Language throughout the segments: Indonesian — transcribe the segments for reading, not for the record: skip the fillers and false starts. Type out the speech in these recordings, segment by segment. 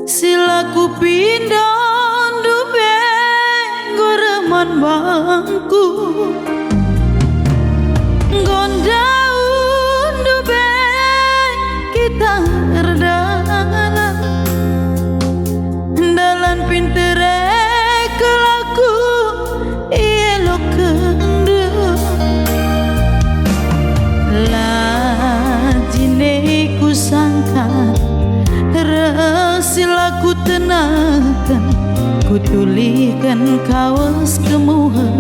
Silaku pindah dube goreman bangku gondaun dube kita erdana dalam pintere kelaku ielok kendu lajine ku sangka silaku tenakan ku tulikan kawas kemuhan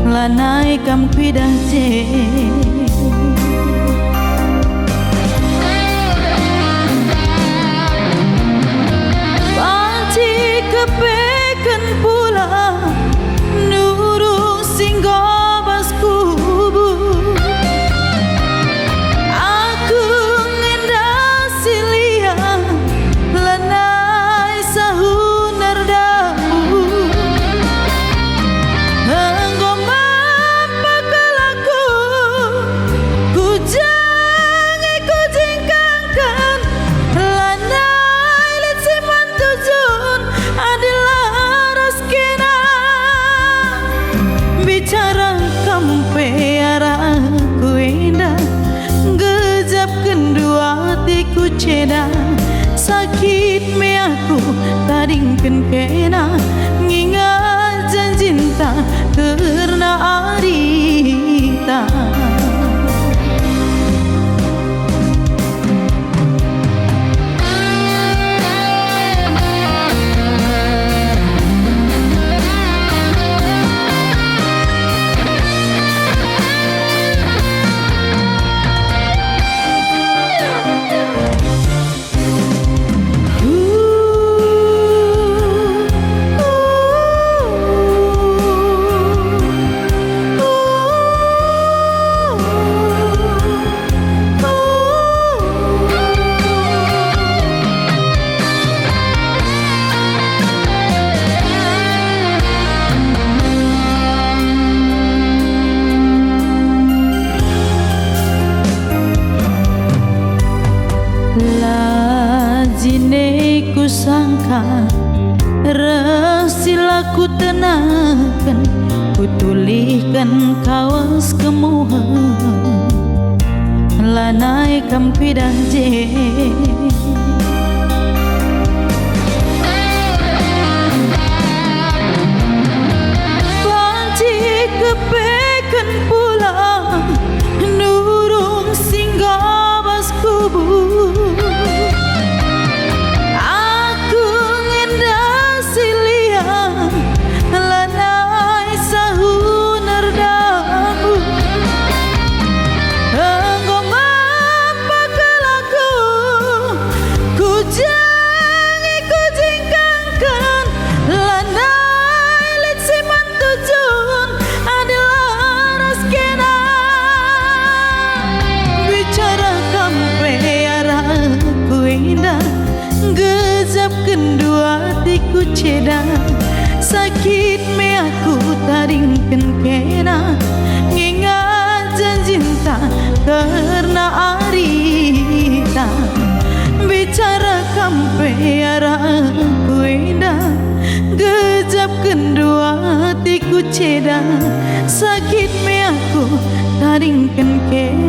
lanai kam pidah je panci kepekan pula nuru singgo basku bicara kampe arahku indah gejap kedua hatiku ceda sakit me aku taringkan kena ngingat janjinta karena arita lajine ku sangka rasilaku tenakan ku tulihkan kawas kemuhan lanai kam pidah je panci kepekan pula nurung singga basku gejap kedua hatiku ceda sakit me aku taringkan kena ngingat janjinta karena arita bicara kampe arahku indah gejap kedua hatiku ceda sakit me aku taringkan kena